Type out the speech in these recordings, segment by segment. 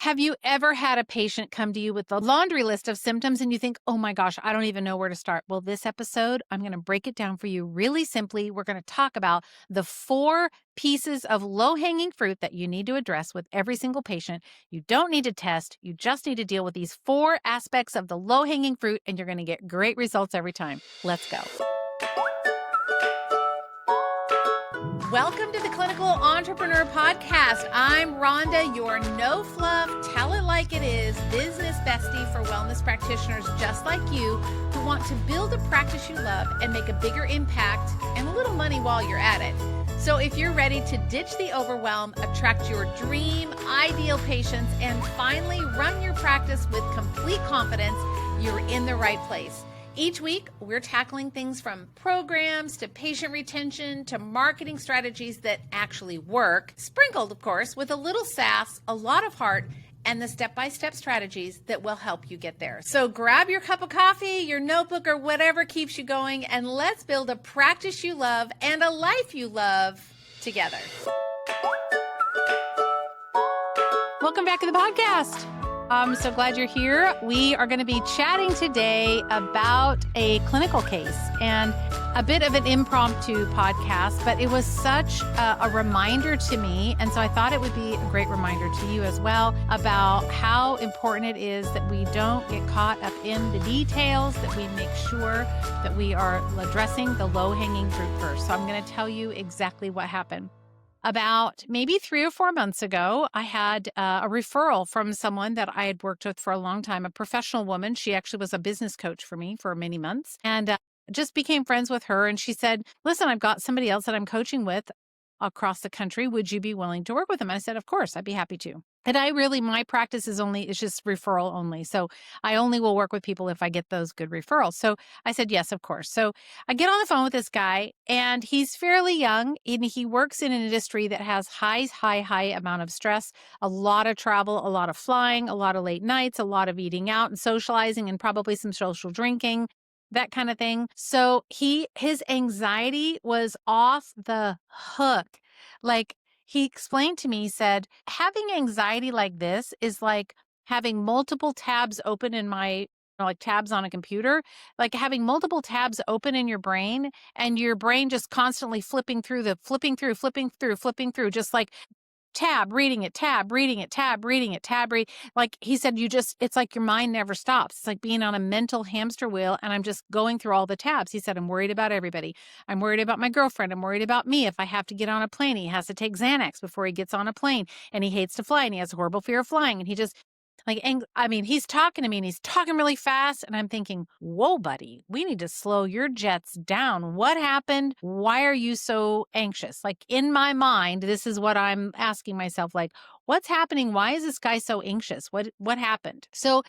Have you ever had a patient come to you with a laundry list of symptoms and you think, oh my gosh, I don't even know where to start? Well, this episode, I'm going to break it down for you really simply. We're going to talk about the 4 pieces of low hanging fruit that you need to address with every single patient. You don't need to test. You just need to deal with these 4 aspects of the low hanging fruit, and you're going to get great results every time. Let's go. Welcome to the Clinical Entrepreneur Podcast. I'm Rhonda, your no fluff, tell it like it is business bestie for wellness practitioners just like you who want to build a practice you love and make a bigger impact and a little money while you're at it. So if you're ready to ditch the overwhelm, attract your dream ideal patients, and finally run your practice with complete confidence, you're in the right place. Each week, we're tackling things from programs to patient retention to marketing strategies that actually work, sprinkled, of course, with a little sass, a lot of heart, and the step-by-step strategies that will help you get there. So grab your cup of coffee, your notebook, or whatever keeps you going, and let's build a practice you love and a life you love together. Welcome back to the podcast. I'm so glad you're here. We are going to be chatting today about a clinical case and a bit of an impromptu podcast, but it was such a reminder to me. And so I thought it would be a great reminder to you as well about how important it is that we don't get caught up in the details, that we make sure that we are addressing the low-hanging fruit first. So I'm going to tell you exactly what happened. About maybe 3 or 4 months ago, I had a referral from someone that I had worked with for a long time, a professional woman. She actually was a business coach for me for many months and just became friends with her. And she said, listen, I've got somebody else that I'm coaching with across the country. Would you be willing to work with them? And I said, of course, I'd be happy to. And my practice it's just referral only. So I only will work with people if I get those good referrals. So I said, yes, of course. So I get on the phone with this guy and he's fairly young and he works in an industry that has high amount of stress, a lot of travel, a lot of flying, a lot of late nights, a lot of eating out and socializing and probably some social drinking, that kind of thing. So his anxiety was off the hook. Like, he explained to me, he said, having anxiety like this is like having multiple tabs open in like tabs on a computer, like having multiple tabs open in your brain and your brain just constantly flipping through, just like tab, reading it, tab, reading it, tab, reading it, tab, read. Like he said, it's like your mind never stops. It's like being on a mental hamster wheel and I'm just going through all the tabs. He said, I'm worried about everybody. I'm worried about my girlfriend. I'm worried about me. If I have to get on a plane, he has to take Xanax before he gets on a plane and he hates to fly and he has a horrible fear of flying. And he just he's talking to me and he's talking really fast. And I'm thinking, whoa, buddy, we need to slow your jets down. What happened? Why are you so anxious? Like in my mind, this is what I'm asking myself, like, what's happening? Why is this guy so anxious? What happened? So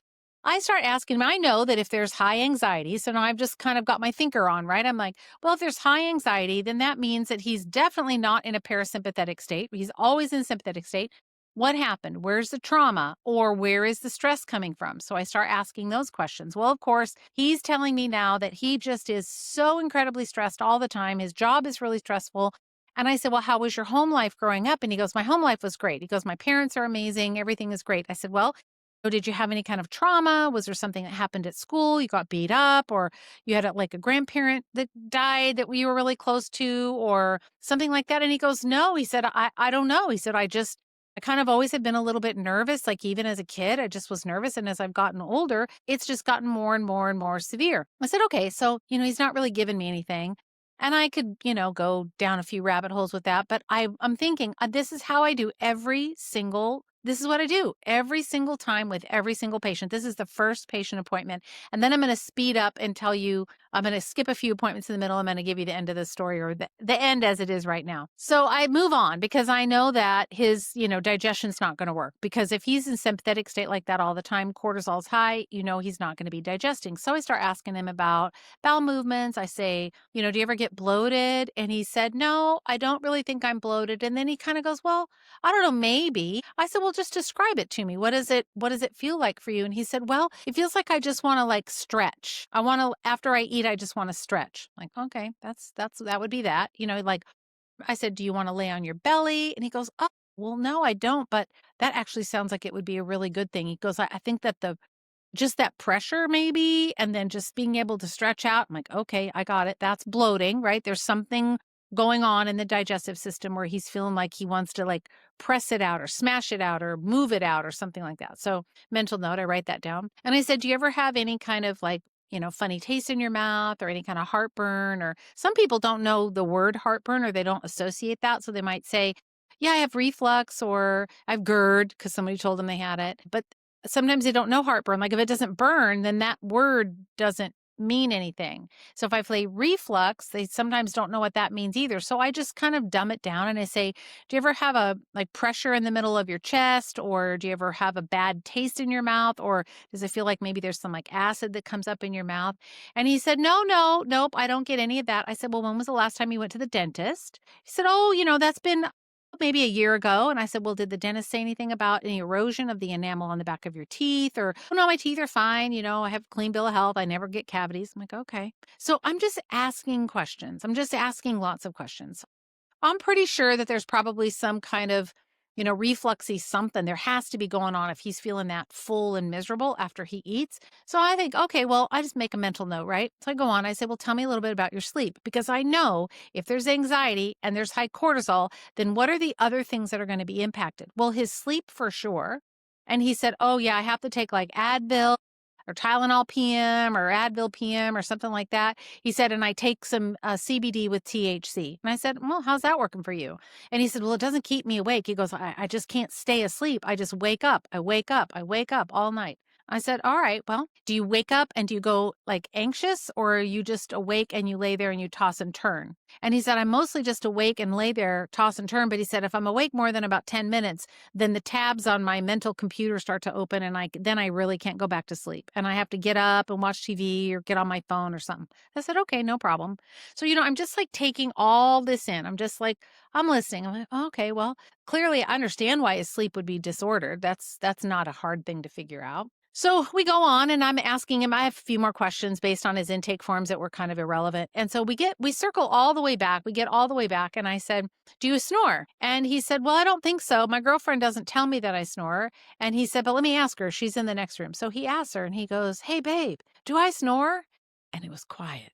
I start asking him, I know that if there's high anxiety, so now I've just kind of got my thinker on, right? I'm like, well, if there's high anxiety, then that means that he's definitely not in a parasympathetic state. He's always in a sympathetic state. What happened? Where's the trauma? Or where is the stress coming from? So I start asking those questions. Well, of course, he's telling me now that he just is so incredibly stressed all the time. His job is really stressful. And I said, well, how was your home life growing up? And he goes, my home life was great. He goes, my parents are amazing. Everything is great. I said, well, so did you have any kind of trauma? Was there something that happened at school? You got beat up or you had like a grandparent that died that you were really close to or something like that? And he goes, no, he said, I don't know. He said, I kind of always had been a little bit nervous, like even as a kid, I just was nervous. And as I've gotten older, it's just gotten more and more and more severe. I said, okay, so, he's not really giving me anything. And I could, go down a few rabbit holes with that. But I'm thinking, this is how I do this is what I do every single time with every single patient. This is the first patient appointment. And then I'm going to speed up and tell you, I'm going to skip a few appointments in the middle. I'm going to give you the end of the story or the end as it is right now. So I move on because I know that his, digestion's not going to work because if he's in sympathetic state like that all the time, cortisol's high, he's not going to be digesting. So I start asking him about bowel movements. I say, do you ever get bloated? And he said, no, I don't really think I'm bloated. And then he kind of goes, well, I don't know, maybe. I said, well, just describe it to me. What does it feel like for you? And he said, well, it feels like I just want to like stretch. After I eat, I just want to stretch. Like, okay, that would be that, like I said, do you want to lay on your belly? And he goes, oh, well, no, I don't, but that actually sounds like it would be a really good thing. He goes, I think that just that pressure maybe, and then just being able to stretch out. I'm like, okay, I got it. That's bloating, right? There's something going on in the digestive system where he's feeling like he wants to like press it out or smash it out or move it out or something like that. So mental note, I write that down. And I said, do you ever have any kind of like, funny taste in your mouth or any kind of heartburn? Or some people don't know the word heartburn or they don't associate that. So they might say, yeah, I have reflux or I have GERD because somebody told them they had it. But sometimes they don't know heartburn. Like if it doesn't burn, then that word doesn't mean anything. So if I say reflux, they sometimes don't know what that means either. So I just kind of dumb it down and I say, do you ever have a like pressure in the middle of your chest, or do you ever have a bad taste in your mouth, or does it feel like maybe there's some like acid that comes up in your mouth? And he said, nope, I don't get any of that. I said, well, when was the last time you went to the dentist? He said, oh, that's been maybe a year ago. And I said, well, did the dentist say anything about any erosion of the enamel on the back of your teeth? Or, oh, no, my teeth are fine. I have a clean bill of health. I never get cavities. I'm like, okay. So I'm just asking questions. I'm just asking lots of questions. I'm pretty sure that there's probably some kind of, refluxy something. There has to be going on if he's feeling that full and miserable after he eats. So I think, okay, well, I just make a mental note, right? So I go on. I say, well, tell me a little bit about your sleep, because I know if there's anxiety and there's high cortisol, then what are the other things that are going to be impacted? Well, his sleep for sure. And he said, oh, yeah, I have to take like Advil or Tylenol PM or Advil PM or something like that. He said, and I take some CBD with THC. And I said, well, how's that working for you? And he said, well, it doesn't keep me awake. He goes, I just can't stay asleep. I just wake up. I wake up. I wake up all night. I said, all right, well, do you wake up and do you go like anxious, or are you just awake and you lay there and you toss and turn? And he said, I'm mostly just awake and lay there, toss and turn. But he said, if I'm awake more than about 10 minutes, then the tabs on my mental computer start to open and then I really can't go back to sleep. And I have to get up and watch TV or get on my phone or something. I said, okay, no problem. So, I'm just like taking all this in. I'm just like, I'm listening. I'm like, oh, okay, well, clearly I understand why his sleep would be disordered. That's not a hard thing to figure out. So we go on and I'm asking him, I have a few more questions based on his intake forms that were kind of irrelevant. And so we circle all the way back. We get all the way back. And I said, do you snore? And he said, well, I don't think so. My girlfriend doesn't tell me that I snore. And he said, but let me ask her. She's in the next room. So he asks her and he goes, hey, babe, do I snore? And it was quiet.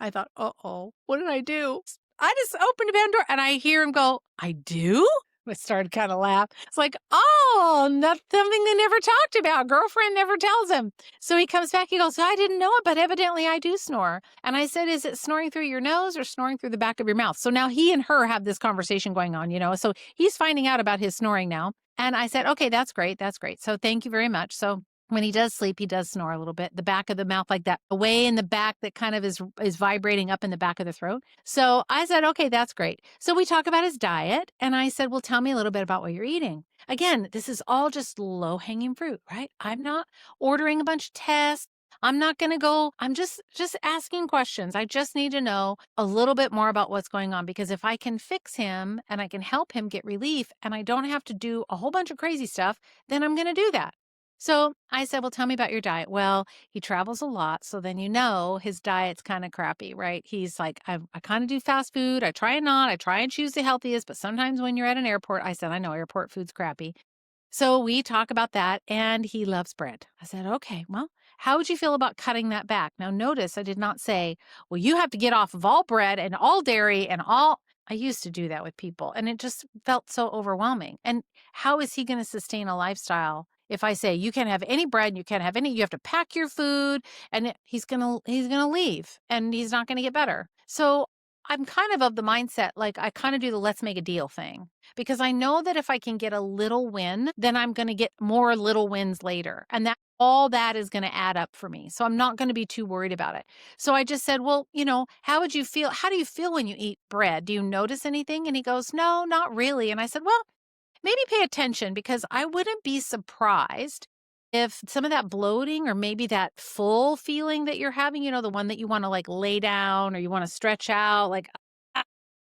I thought, uh-oh, what did I do? I just opened a van door and I hear him go, I do? I started kind of laugh. It's like, oh, not something they never talked about. Girlfriend never tells him. So he comes back. He goes, I didn't know it, but evidently I do snore. And I said, is it snoring through your nose or snoring through the back of your mouth? So now he and her have this conversation going on, So he's finding out about his snoring now. And I said, okay, that's great. That's great. So thank you very much. So when he does sleep, he does snore a little bit. The back of the mouth, like that, away in the back, that kind of is vibrating up in the back of the throat. So I said, okay, that's great. So we talk about his diet. And I said, well, tell me a little bit about what you're eating. Again, this is all just low hanging fruit, right? I'm not ordering a bunch of tests. I'm not going to go. I'm just asking questions. I just need to know a little bit more about what's going on, because if I can fix him and I can help him get relief and I don't have to do a whole bunch of crazy stuff, then I'm going to do that. So I said, well, tell me about your diet. Well, he travels a lot. So then, his diet's kind of crappy, right? He's like, I kind of do fast food. I try and choose the healthiest. But sometimes when you're at an airport, I said, I know airport food's crappy. So we talk about that, and he loves bread. I said, okay, well, how would you feel about cutting that back? Now, notice I did not say, well, you have to get off of all bread and all dairy and all. I used to do that with people, and it just felt so overwhelming. And how is he going to sustain a lifestyle if I say you can't have any bread, you can't have any, you have to pack your food, and he's going to leave and he's not going to get better. So I'm kind of the mindset, like I kind of do the let's make a deal thing, because I know that if I can get a little win, then I'm going to get more little wins later. And that all that is going to add up for me. So I'm not going to be too worried about it. So I just said, well, how would you feel? How do you feel when you eat bread? Do you notice anything? And he goes, no, not really. And I said, well, maybe pay attention, because I wouldn't be surprised if some of that bloating or maybe that full feeling that you're having, the one that you want to like lay down or you want to stretch out, like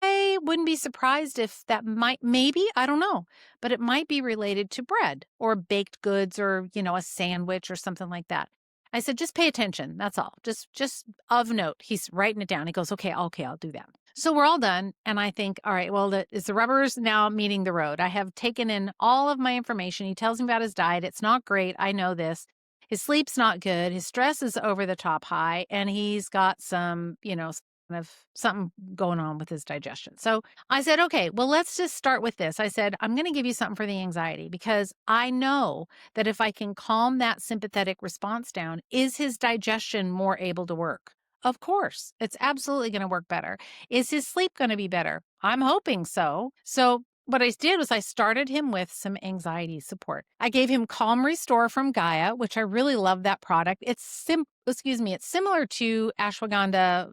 I wouldn't be surprised if that maybe, I don't know, but it might be related to bread or baked goods or, a sandwich or something like that. I said, just pay attention. That's all. Just of note. He's writing it down. He goes, okay, I'll do that. So we're all done. And I think, all right, well, is the rubber's now meeting the road. I have taken in all of my information. He tells me about his diet. It's not great. I know this. His sleep's not good. His stress is over the top high. And he's got some, kind of something going on with his digestion. So I said, okay, well, let's just start with this. I said, I'm going to give you something for the anxiety because I know that if I can calm that sympathetic response down, is his digestion more able to work? Of course, it's absolutely going to work better. Is his sleep going to be better? I'm hoping so. So, what I did was I started him with some anxiety support. I gave him Calm Restore from Gaia, which I really love that product. It's similar to ashwagandha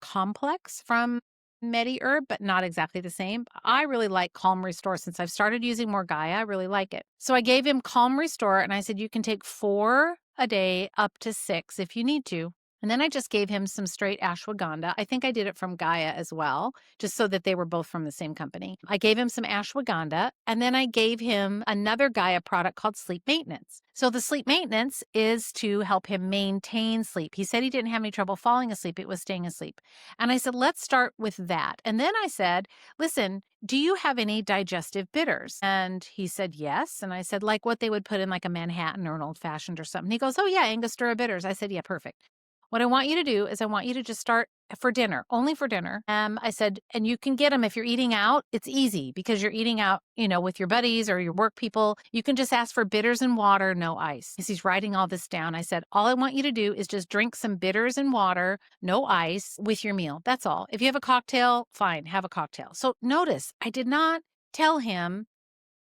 complex from MediHerb, but not exactly the same. I really like Calm Restore since I've started using more Gaia. I really like it. So I gave him Calm Restore and I said, you can take 4 a day up to 6 if you need to. And then I just gave him some straight ashwagandha. I think I did it from Gaia as well, just so that they were both from the same company. I gave him some ashwagandha, and then I gave him another Gaia product called Sleep Maintenance. So the sleep maintenance is to help him maintain sleep. He said he didn't have any trouble falling asleep. It was staying asleep. And I said, let's start with that. And then I said, listen, do you have any digestive bitters? And he said, yes. And I said, like what they would put in like a Manhattan or an old fashioned or something. He goes, oh yeah, Angostura bitters. I said, yeah, perfect. What I want you to do is I want you to just start for dinner, only for dinner. I said, and you can get them if you're eating out. It's easy because you're eating out, with your buddies or your work people. You can just ask for bitters and water, no ice. As he's writing all this down, I said, all I want you to do is just drink some bitters and water, no ice with your meal. That's all. If you have a cocktail, fine, have a cocktail. So notice I did not tell him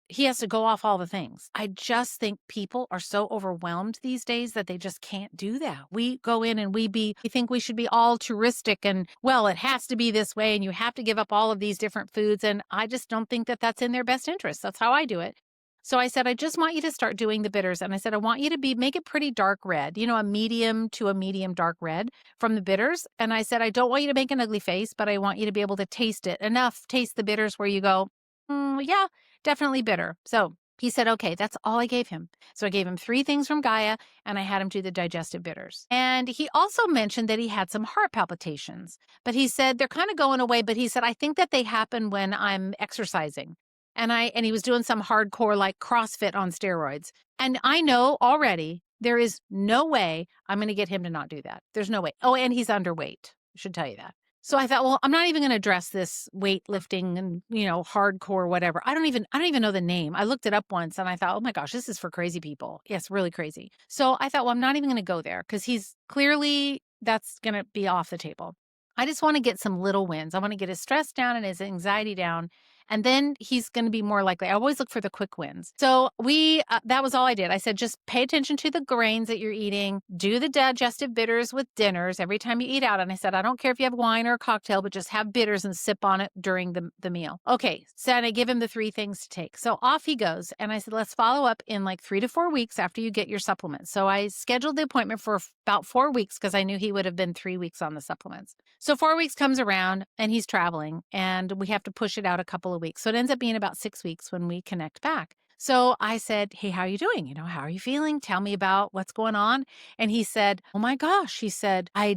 he has to go off all the things. I just think people are so overwhelmed these days that they just can't do that. We go in and we think we should be altruistic and, well, it has to be this way and you have to give up all of these different foods. And I just don't think that that's in their best interest. That's how I do it. So I said, I just want you to start doing the bitters. And I said, I want you to make it pretty dark red, a medium to a medium dark red from the bitters. And I said, I don't want you to make an ugly face, but I want you to be able to taste it enough, taste the bitters where you go, yeah, definitely bitter. So he said, okay, that's all I gave him. So I gave him 3 things from Gaia and I had him do the digestive bitters. And he also mentioned that he had some heart palpitations, but he said they're kind of going away. But he said, I think that they happen when I'm exercising. And he was doing some hardcore like CrossFit on steroids. And I know already there is no way I'm going to get him to not do that. There's no way. Oh, and he's underweight. I should tell you that. So I thought, well, I'm not even going to address this weightlifting and, hardcore, whatever. I don't even know the name. I looked it up once and I thought, oh my gosh, this is for crazy people. Yes, really crazy. So I thought, well, I'm not even going to go there because he's clearly that's going to be off the table. I just want to get some little wins. I want to get his stress down and his anxiety down. And then he's going to be more likely. I always look for the quick wins. So that was all I did. I said, just pay attention to the grains that you're eating, do the digestive bitters with dinners every time you eat out. And I said, I don't care if you have wine or a cocktail, but just have bitters and sip on it during the meal. Okay. So I give him the 3 things to take. So off he goes. And I said, let's follow up in like 3 to 4 weeks after you get your supplements. So I scheduled the appointment for about 4 weeks because I knew he would have been 3 weeks on the supplements. So 4 weeks comes around and he's traveling and we have to push it out a couple of weeks. So it ends up being about 6 weeks when we connect back. So I said, hey, how are you doing? How are you feeling? Tell me about what's going on. And he said, oh my gosh, he said, I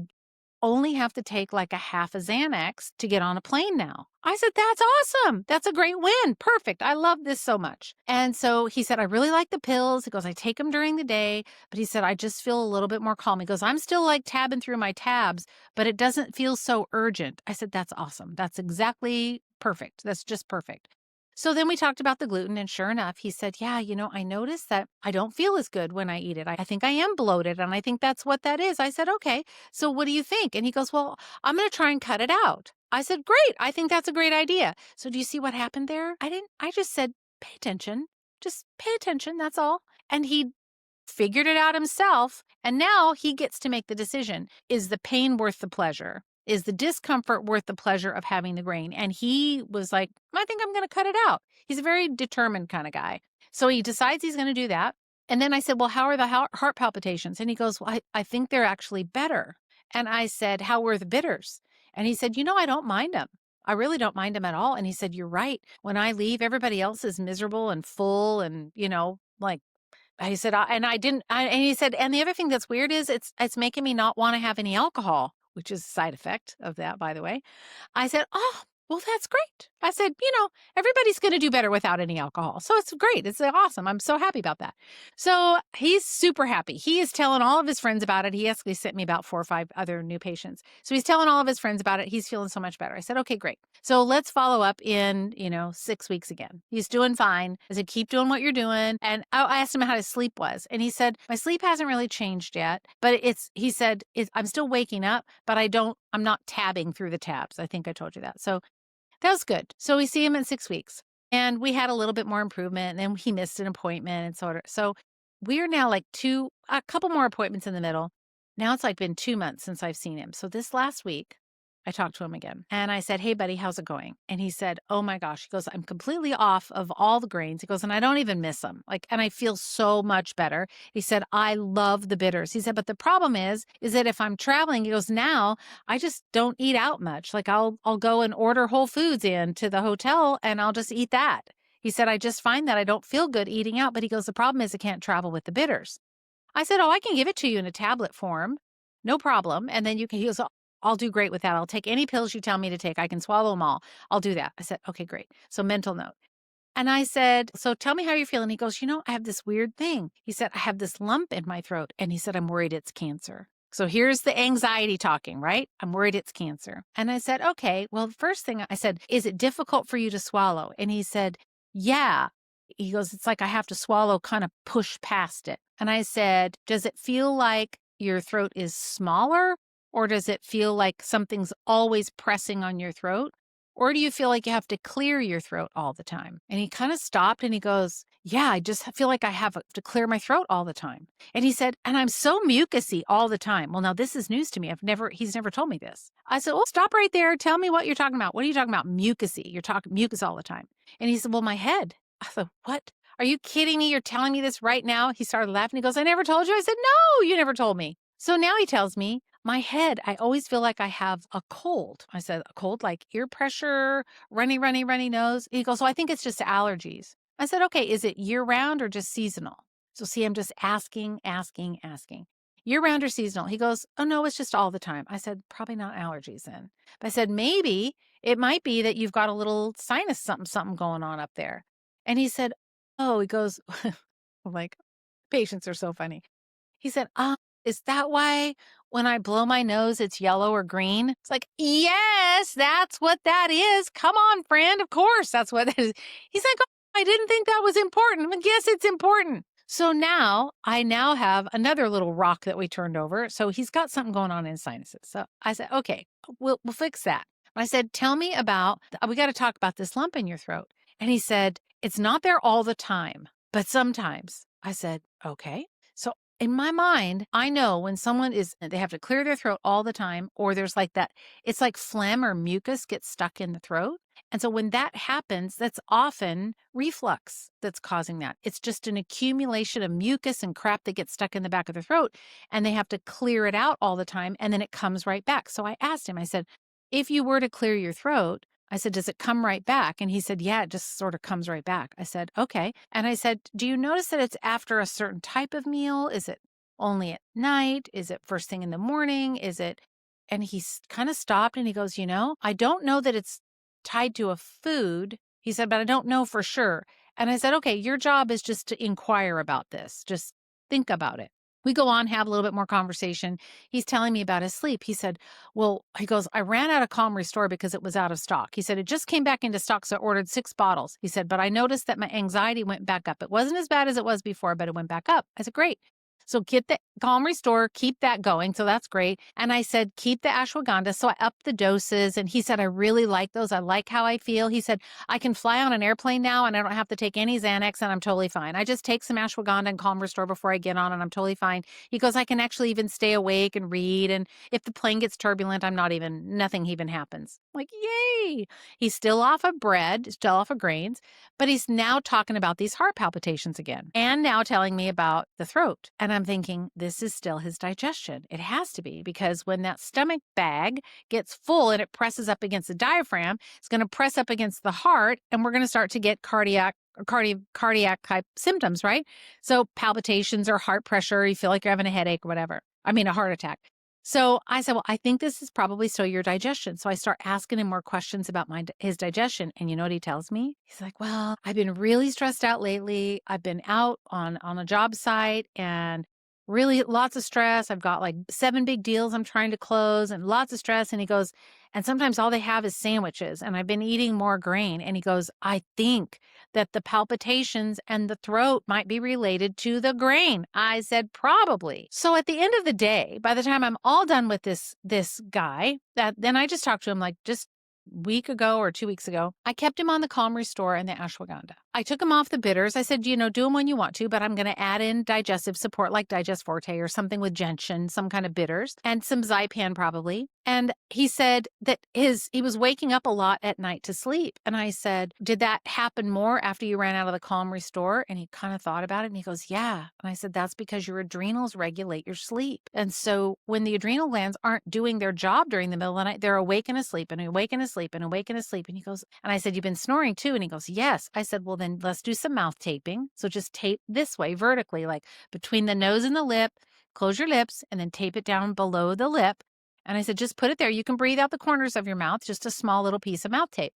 only have to take like a half a Xanax to get on a plane now. I said, that's awesome. That's a great win. Perfect. I love this so much. And so he said, I really like the pills. He goes, I take them during the day, but he said, I just feel a little bit more calm. He goes, I'm still like tabbing through my tabs, but it doesn't feel so urgent. I said, that's awesome. That's exactly perfect. That's just perfect. So then we talked about the gluten, and sure enough, he said, yeah, I noticed that I don't feel as good when I eat it. I think I am bloated, and I think that's what that is. I said, okay, so what do you think? And he goes, well, I'm going to try and cut it out. I said, great. I think that's a great idea. So do you see what happened there? I just said, pay attention. Just pay attention. That's all. And he figured it out himself. And now he gets to make the decision. Is the pain worth the pleasure? Is the discomfort worth the pleasure of having the grain? And he was like, I think I'm going to cut it out. He's a very determined kind of guy. So he decides he's going to do that. And then I said, well, how are the heart palpitations? And he goes, well, I think they're actually better. And I said, how were the bitters? And he said, I don't mind them. I really don't mind them at all. And he said, you're right. When I leave, everybody else is miserable and full and, like, he said, and he said, and the other thing that's weird is it's making me not want to have any alcohol, which is a side effect of that, by the way. I said, "Oh, well, that's great." I said, everybody's going to do better without any alcohol. So it's great. It's awesome. I'm so happy about that. So he's super happy. He is telling all of his friends about it. He actually sent me about 4 or 5 other new patients. So he's telling all of his friends about it. He's feeling so much better. I said, "Okay, great. So let's follow up in, 6 weeks again." He's doing fine. I said, "Keep doing what you're doing." And I asked him how his sleep was. And he said, "My sleep hasn't really changed yet, but he said, I'm still waking up, but I'm not tabbing through the tabs." I think I told you that. So that was good. So we see him in 6 weeks and we had a little bit more improvement, and then he missed an appointment and sort of. So we're now like a couple more appointments in the middle. Now it's like been 2 months since I've seen him. So this last week, I talked to him again and I said, "Hey, buddy, how's it going?" And he said, "Oh my gosh." He goes, "I'm completely off of all the grains." He goes, "And I don't even miss them. And I feel so much better." He said, "I love the bitters." He said, "But the problem is that if I'm traveling," he goes, "now I just don't eat out much. I'll go and order Whole Foods in to the hotel and I'll just eat that." He said, "I just find that I don't feel good eating out." But he goes, "The problem is I can't travel with the bitters." I said, "Oh, I can give it to you in a tablet form. No problem." And then he goes, "I'll do great with that. I'll take any pills you tell me to take. I can swallow them all. I'll do that." I said, "Okay, great." So mental note. And I said, "So tell me how you're feeling." He goes, "I have this weird thing." He said, "I have this lump in my throat." And he said, "I'm worried it's cancer." So here's the anxiety talking, right? "I'm worried it's cancer." And I said, "Okay, well, the first thing I said, is it difficult for you to swallow?" And he said, "Yeah." He goes, "It's like I have to swallow, kind of push past it." And I said, "Does it feel like your throat is smaller, or does it feel like something's always pressing on your throat? Or do you feel like you have to clear your throat all the time?" And he kind of stopped and he goes, "Yeah, I just feel like I have to clear my throat all the time." And he said, "And I'm so mucusy all the time." Well, now this is news to me. He's never told me this. I said, "Oh, stop right there. Tell me what you're talking about. What are you talking about? Mucusy. You're talking mucus all the time." And he said, "Well, my head." I thought, "What? Are you kidding me? You're telling me this right now?" He started laughing. He goes, "I never told you." I said, "No, you never told me." So now he tells me, "My head, I always feel like I have a cold." I said, "A cold, like ear pressure, runny nose?" He goes, "So I think it's just allergies." I said, "Okay, is it year round or just seasonal?" So see, I'm just asking. Year round or seasonal? He goes, "Oh no, it's just all the time." I said, "Probably not allergies then." But I said, "Maybe it might be that you've got a little sinus something going on up there." And he said, "Oh," he goes, I'm like, patients are so funny. He said, "Is that why when I blow my nose, it's yellow or green?" It's like, "Yes, that's what that is. Come on, friend. Of course, that's what that is." He's like, "Oh, I didn't think that was important." But yes, it's important. So I now have another little rock that we turned over. So he's got something going on in his sinuses. So I said, "Okay, we'll fix that." I said, "Tell me about, we got to talk about this lump in your throat." And he said, "It's not there all the time, but sometimes." I said, "Okay." So in my mind, I know when they have to clear their throat all the time, or there's like that, it's like phlegm or mucus gets stuck in the throat. And so when that happens, that's often reflux that's causing that. It's just an accumulation of mucus and crap that gets stuck in the back of the throat, and they have to clear it out all the time, and then it comes right back. So I asked him, I said, "If you were to clear your throat," I said, "does it come right back?" And he said, "Yeah, it just sort of comes right back." I said, "Okay." And I said, "Do you notice that it's after a certain type of meal? Is it only at night? Is it first thing in the morning? Is it?" And he kind of stopped and he goes, "I don't know that it's tied to a food." He said, "But I don't know for sure." And I said, "Okay, your job is just to inquire about this. Just think about it." We go on, have a little bit more conversation. He's telling me about his sleep. He said, "Well," he goes, "I ran out of Calm Restore because it was out of stock." He said, "It just came back into stock, so I ordered 6 bottles." He said, "But I noticed that my anxiety went back up. It wasn't as bad as it was before, but it went back up." I said, "Great. So get the Calm Restore, keep that going." So that's great. And I said, "Keep the ashwagandha." So I upped the doses. And he said, "I really like those. I like how I feel." He said, "I can fly on an airplane now and I don't have to take any Xanax and I'm totally fine. I just take some ashwagandha and Calm Restore before I get on and I'm totally fine." He goes, "I can actually even stay awake and read. And if the plane gets turbulent, nothing even happens." I'm like, yay. He's still off of bread, still off of grains, but he's now talking about these heart palpitations again and now telling me about the throat. And I'm thinking, this is still his digestion. It has to be, because when that stomach bag gets full and it presses up against the diaphragm, it's going to press up against the heart and we're going to start to get cardiac type symptoms, right? So palpitations or heart pressure, you feel like you're having a headache or whatever. I mean, a heart attack. So I said, well, I think this is probably still your digestion. So I start asking him more questions about his digestion. And you know what he tells me? He's like, well, I've been really stressed out lately. I've been out on a job site and really lots of stress. I've got like 7 big deals I'm trying to close and lots of stress. And he goes, and sometimes all they have is sandwiches. And I've been eating more grain. And he goes, I think that the palpitations and the throat might be related to the grain. I said, probably. So at the end of the day, by the time I'm all done with this guy, then I just talked to him like just week ago or 2 weeks ago. I kept him on the Calm Restore and the ashwagandha. I took him off the bitters. I said, do them when you want to, but I'm going to add in digestive support like Digest Forte or something with gentian, some kind of bitters, and some Zypan probably. And he said that he was waking up a lot at night to sleep. And I said, did that happen more after you ran out of the Calm Restore? And he kind of thought about it and he goes, yeah. And I said, that's because your adrenals regulate your sleep. And so when the adrenal glands aren't doing their job during the middle of the night, they're awake and asleep and awake and asleep and awake and asleep. And he goes, and I said, you've been snoring too? And he goes, yes. I said, well, then let's do some mouth taping. So just tape this way vertically, like between the nose and the lip, close your lips and then tape it down below the lip. And I said, just put it there. You can breathe out the corners of your mouth, just a small little piece of mouth tape.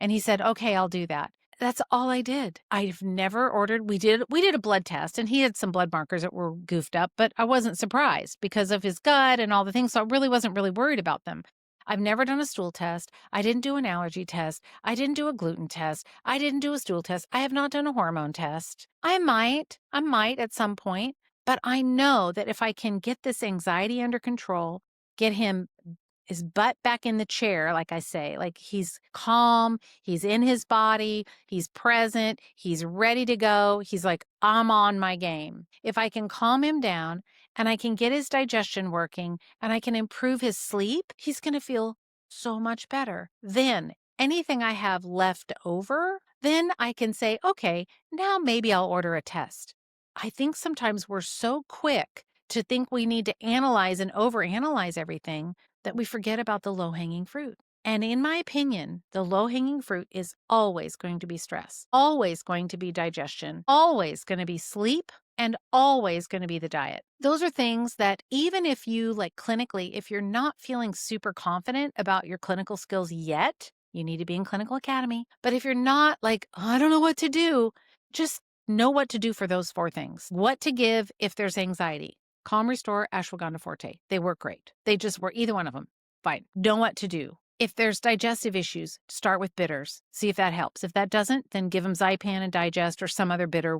And he said, okay, I'll do that. That's all I did. I've never ordered. We did a blood test and he had some blood markers that were goofed up, but I wasn't surprised because of his gut and all the things. So I really wasn't really worried about them. I've never done a stool test. I didn't do an allergy test. I didn't do a gluten test. I didn't do a stool test. I have not done a hormone test. I might at some point, but I know that if I can get this anxiety under control, get his butt back in the chair, like I say, like he's calm, he's in his body, he's present, he's ready to go. He's like, I'm on my game. If I can calm him down and I can get his digestion working and I can improve his sleep, he's going to feel so much better. Then anything I have left over, then I can say, okay, now maybe I'll order a test. I think sometimes we're so quick to think we need to analyze and overanalyze everything that we forget about the low-hanging fruit. And in my opinion, the low-hanging fruit is always going to be stress, always going to be digestion, always going to be sleep, and always going to be the diet. Those are things that even if you, like clinically, if you're not feeling super confident about your clinical skills yet, you need to be in clinical academy. But if you're not like, oh, I don't know what to do, just know what to do for those 4 things. What to give if there's anxiety. Calm Restore, ashwagandha forte. They work great. They just work, either one of them. Fine. Know what to do. If there's digestive issues, start with bitters. See if that helps. If that doesn't, then give them Zypan and Digest or some other bitter,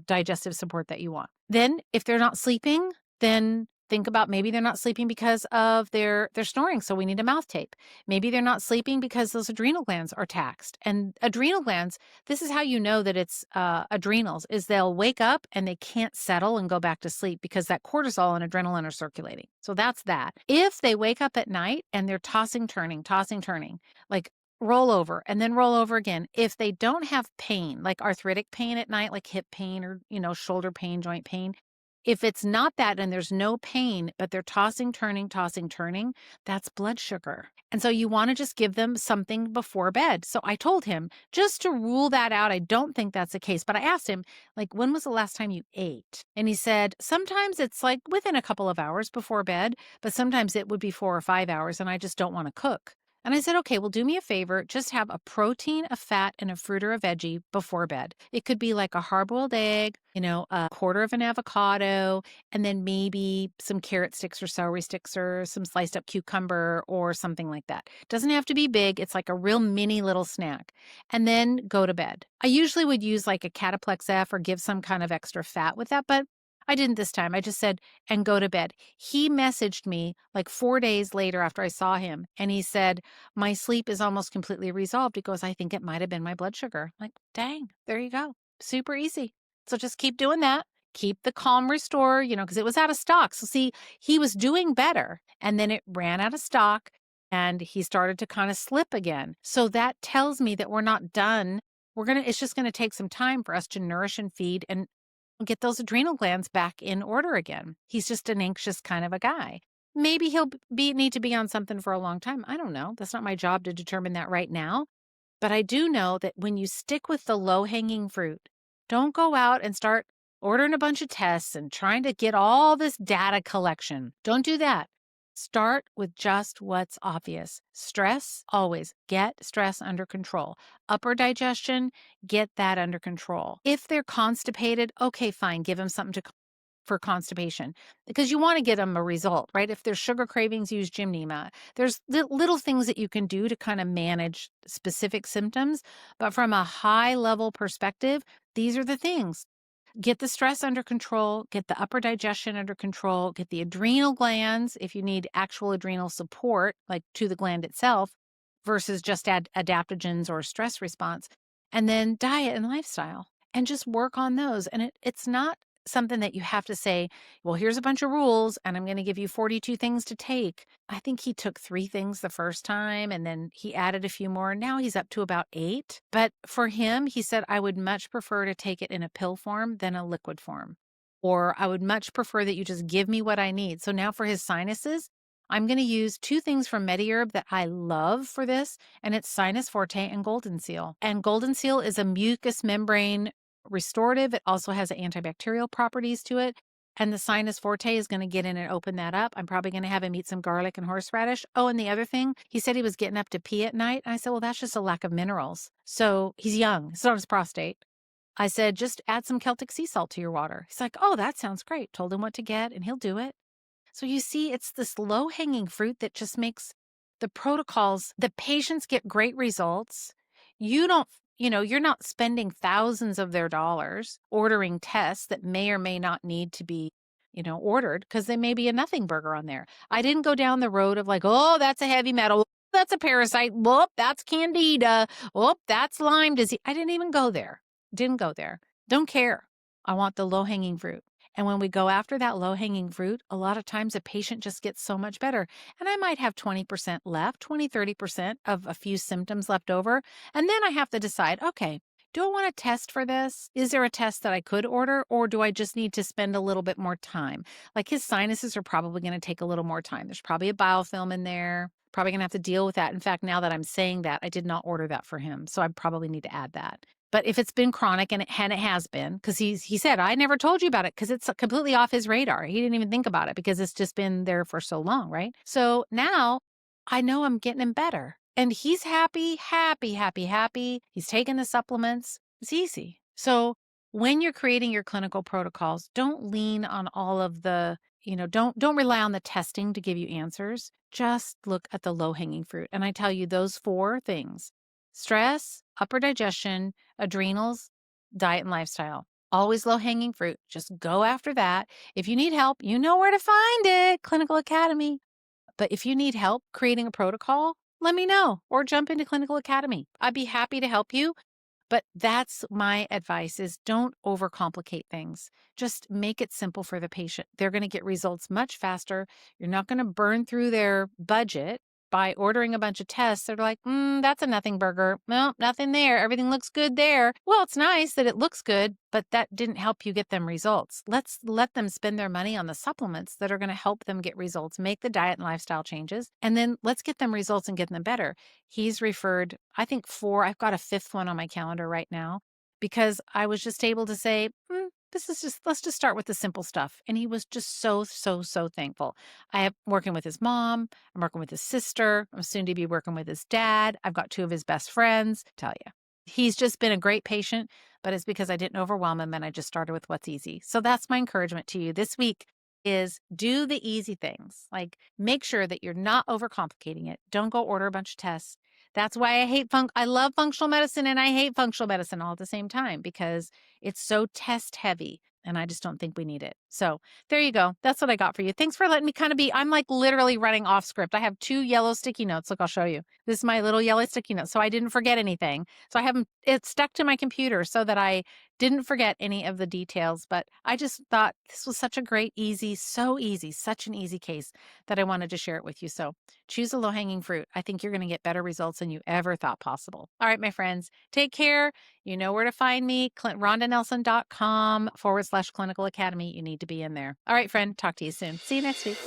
digestive support that you want. Then if they're not sleeping, then think about maybe they're not sleeping because of their snoring, so we need a mouth tape. Maybe they're not sleeping because those adrenal glands are taxed. And adrenal glands, this is how you know that it's adrenals, is they'll wake up and they can't settle and go back to sleep because that cortisol and adrenaline are circulating. So that's that. If they wake up at night and they're tossing, turning, like roll over and then roll over again. If they don't have pain, like arthritic pain at night, like hip pain or, shoulder pain, joint pain, if it's not that and there's no pain, but they're tossing, turning, that's blood sugar. And so you want to just give them something before bed. So I told him just to rule that out. I don't think that's the case. But I asked him, like, when was the last time you ate? And he said, sometimes it's like within a couple of hours before bed, but sometimes it would be 4 or 5 hours and I just don't want to cook. And I said, okay, well, do me a favor. Just have a protein, a fat, and a fruit or a veggie before bed. It could be like a hard-boiled egg, a quarter of an avocado, and then maybe some carrot sticks or celery sticks or some sliced up cucumber or something like that. It doesn't have to be big. It's like a real mini little snack. And then go to bed. I usually would use like a Cataplex F or give some kind of extra fat with that, but I didn't this time. I just said, and go to bed. He messaged me like 4 days later after I saw him. And he said, my sleep is almost completely resolved. He goes, I think it might have been my blood sugar. I'm like, dang, there you go. Super easy. So just keep doing that. Keep the Calm Restore, because it was out of stock. So see, he was doing better. And then it ran out of stock and he started to kind of slip again. So that tells me that we're not done. It's just going to take some time for us to nourish and feed and get those adrenal glands back in order again. He's just an anxious kind of a guy. Maybe he'll need to be on something for a long time. I don't know. That's not my job to determine that right now. But I do know that when you stick with the low-hanging fruit, don't go out and start ordering a bunch of tests and trying to get all this data collection. Don't do that. Start with just what's obvious. Stress, always get stress under control. Upper digestion, get that under control. If they're constipated, okay, fine, give them something for constipation because you want to get them a result, right? If there's sugar cravings, use Gymnema. There's little things that you can do to kind of manage specific symptoms, but from a high level perspective, these are the things. Get the stress under control, get the upper digestion under control, get the adrenal glands if you need actual adrenal support, like to the gland itself, versus just adaptogens or stress response, and then diet and lifestyle, and just work on those. And it's not something that you have to say, well, here's a bunch of rules, and I'm going to give you 42 things to take. I think he took 3 things the first time, and then he added a few more. Now he's up to about 8. But for him, he said, I would much prefer to take it in a pill form than a liquid form. Or I would much prefer that you just give me what I need. So now for his sinuses, I'm going to use 2 things from MediHerb that I love for this, and it's Sinus Forte and Golden Seal. And Golden Seal is a mucus membrane restorative. It also has antibacterial properties to it. And the Sinus Forte is going to get in and open that up. I'm probably going to have him eat some garlic and horseradish. Oh, and the other thing, he said he was getting up to pee at night. And I said, well, that's just a lack of minerals. So he's young. It's not his prostate. I said, just add some Celtic sea salt to your water. He's like, oh, that sounds great. Told him what to get and he'll do it. So you see, it's this low-hanging fruit that just makes the protocols, the patients get great results. You don't, you're not spending thousands of their dollars ordering tests that may or may not need to be, ordered because there may be a nothing burger on there. I didn't go down the road of like, oh, that's a heavy metal. That's a parasite. Whoop, that's candida. Whoop, that's Lyme disease. I didn't even go there. Didn't go there. Don't care. I want the low-hanging fruit. And when we go after that low-hanging fruit, a lot of times a patient just gets so much better. And I might have 20% left, 20, 30% of a few symptoms left over. And then I have to decide, okay, do I want to test for this? Is there a test that I could order? Or do I just need to spend a little bit more time? Like his sinuses are probably going to take a little more time. There's probably a biofilm in there. Probably going to have to deal with that. In fact, now that I'm saying that, I did not order that for him. So I probably need to add that. But if it's been chronic, and it has been, because he said, I never told you about it because it's completely off his radar. He didn't even think about it because it's just been there for so long, right? So now I know I'm getting him better. And he's happy, happy, happy, happy. He's taking the supplements. It's easy. So when you're creating your clinical protocols, don't lean on all of the, don't rely on the testing to give you answers. Just look at the low-hanging fruit. And I tell you, those 4 things: stress, upper digestion, adrenals, diet, and lifestyle. Always low-hanging fruit. Just go after that. If you need help, you know where to find it, Clinical Academy. But if you need help creating a protocol, let me know or jump into Clinical Academy. I'd be happy to help you. But that's my advice: is don't overcomplicate things. Just make it simple for the patient. They're going to get results much faster. You're not going to burn through their budget by ordering a bunch of tests. They're like, that's a nothing burger. Well, nothing there. Everything looks good there. Well, it's nice that it looks good, but that didn't help you get them results. Let's let them spend their money on the supplements that are going to help them get results, make the diet and lifestyle changes, and then let's get them results and get them better. He's referred, I think 4, I've got a 5th one on my calendar right now because I was just able to say, let's just start with the simple stuff. And he was just so, so, so thankful. I am working with his mom. I'm working with his sister. I'm soon to be working with his dad. I've got 2 of his best friends. Tell you, he's just been a great patient, but it's because I didn't overwhelm him and I just started with what's easy. So that's my encouragement to you this week: is do the easy things. Like, make sure that you're not overcomplicating it. Don't go order a bunch of tests. That's why I love functional medicine and I hate functional medicine all at the same time, because it's so test heavy and I just don't think we need it. So there you go. That's what I got for you. Thanks for letting me I'm like literally running off script. I have 2 yellow sticky notes. Look, I'll show you. This is my little yellow sticky note. So I didn't forget anything. So I have them, it's stuck to my computer so that I didn't forget any of the details. But I just thought this was such a great, so easy, such an easy case that I wanted to share it with you. So choose a low-hanging fruit. I think you're going to get better results than you ever thought possible. All right, my friends, take care. You know where to find me, RhondaNelson.com/clinical academy. You need to be in there. All right, friend, talk to you soon. See you next week.